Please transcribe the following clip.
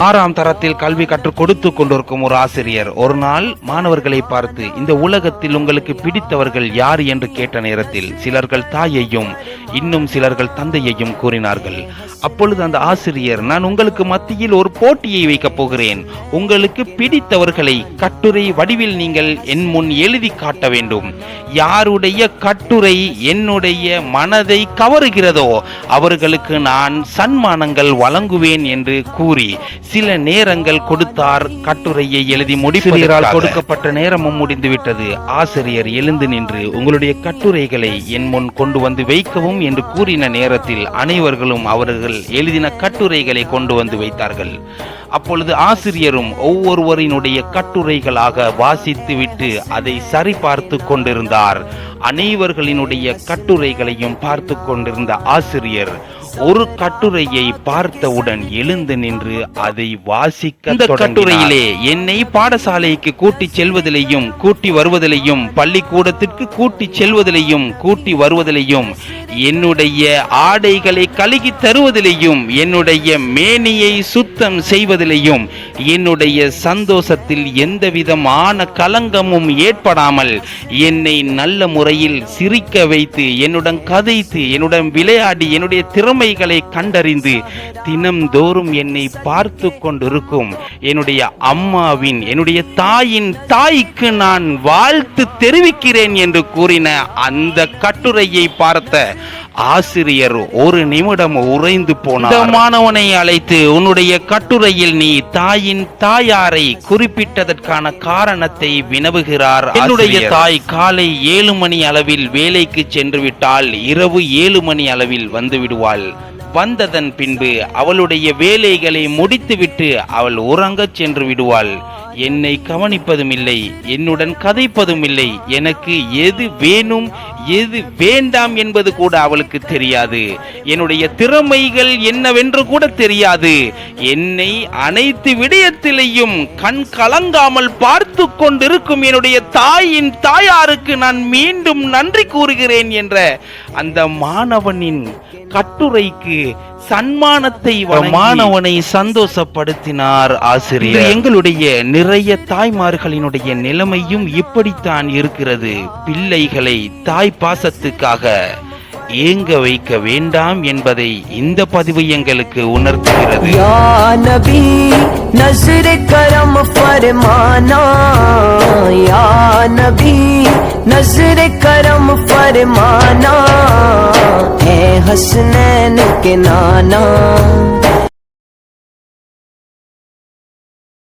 6ஆம் தரத்தில் கல்வி கற்றுக் கொடுத்து கொண்டிருக்கும் ஒரு ஆசிரியர் ஒரு நாள் மாணவர்களை பார்த்து, இந்த உலகத்தில் உங்களுக்கு பிடித்தவர்கள் யார் என்று கேட்ட நேரத்தில் சிலர்கள் தாயையும் இன்னும் சிலர்கள் தந்தையையும் கூறினார்கள். அப்பொழுது அந்த ஆசிரியர், நான் உங்களுக்கு மத்தியில் ஒரு போட்டியை வைக்கப் போகிறேன். உங்களுக்கு பிடித்தவர்களை கட்டுரை வடிவில் நீங்கள் என் முன் எழுதி காட்ட வேண்டும். யாருடைய கட்டுரை என்னுடைய மனதை கவருகிறதோ அவர்களுக்கு நான் சன்மானங்கள் வழங்குவேன் என்று கூறி சில நேரங்கள் கொடுத்தார். கட்டுரையை எழுதி முடிப்பதற்காக கொடுக்கப்பட்ட நேரமும் முடிந்துவிட்டது. ஆசிரியர் எழுந்து நின்று, உங்களுடைய கட்டுரைகளை என் முன் கொண்டு வந்து வைக்கவும் என்று கூறின நேரத்தில் அனைவர்களும் அவர்கள் எழுதின கட்டுரைகளை கொண்டு வந்து வைத்தார்கள். அப்பொழுது ஆசிரியரும் ஒவ்வொருவரினுடைய கட்டுரைகளாக வாசித்துவிட்டு அதை சரிபார்த்து கொண்டிருந்தார். அனைவர்களினுடைய கட்டுரைகளையும் பார்த்து கொண்டிருந்த ஆசிரியர் ஒரு கட்டுரையை பார்த்தவுடன் எழுந்து நின்று அதை வாசிக்க இந்த கட்டுரையிலே என்னை பாடசாலைக்கு கூட்டி செல்வதிலையும் கூட்டி வருவதிலையும் பள்ளிக்கூடத்திற்கு கூட்டி செல்வதிலையும் கூட்டி வருவதிலையும் என்னுடைய ஆடைகளை கழுகி தருவதிலையும் என்னுடைய மேனியை சுத்தம் செய்வதிலையும் என்னுடைய சந்தோஷத்தில் எந்தவிதமான களங்கமும் ஏற்படாமல் என்னை நல்ல முறையில் சிரிக்க வைத்து என்னுடன் கதைத்து என்னுடன் விளையாடி என்னுடைய திறமைகளை கண்டறிந்து தினம்தோறும் என்னை பார்த்து கொண்டிருக்கும் என்னுடைய அம்மாவின் என்னுடைய தாயின் தாய்க்கு நான் வாழ்த்து தெரிவிக்கிறேன் என்று கூறின அந்த கட்டுரையை பார்த்த ஆசிரியர் ஒரு நிமிடம் உறைந்து போனார். மாணவனை அழைத்து, உன்னுடைய கட்டுரையில் நீ தாயின் தாயாரை குறிப்பிட்டதற்கான காரணத்தை வினவுகிறார். என்னுடைய தாய் காலை 7 மணி அளவில் வேலைக்கு சென்று விட்டால் இரவு 7 மணி அளவில் வந்து விடுவாள். வந்ததன் பின்பு அவளுடைய வேலைகளை முடித்துவிட்டு அவள் உறங்கச் சென்று விடுவாள். என்னை கவனிப்பதும் இல்லை, என்னுடன் கதைப்பதும் இல்லை. எனக்கு எது வேணும் எது வேண்டாம் என்பது கூட அவளுக்கு தெரியாது. என்னுடைய திறமைகள் என்னவென்று கூட தெரியாது. என்னை அனைத்து விடயத்திலையும் கண் கலங்காமல் பார்த்து கொண்டிருக்கும் என்னுடைய தாயின் தாயாருக்கு நான் மீண்டும் நன்றி கூறுகிறேன் என்ற அந்த மாணவனின் கட்டுரைக்கு சன்மானத்தை மாணவனை சந்தோஷப்படுத்தினார் ஆசிரியர். எங்களுடைய நிறைய தாய்மார்களினுடைய நிலைமையும் இப்படித்தான் இருக்கிறது. பிள்ளைகளை தாய் பாசத்துக்காக ஏங்க வைக்க வேண்டாம் என்பதை இந்த பதிவு எங்களுக்கு உணர்த்துகிறது. யா நபி நஸ்ர் கரம் ஃபர்மானா, யா நபி नज़र करम फरमाना है हसनैन के नाना।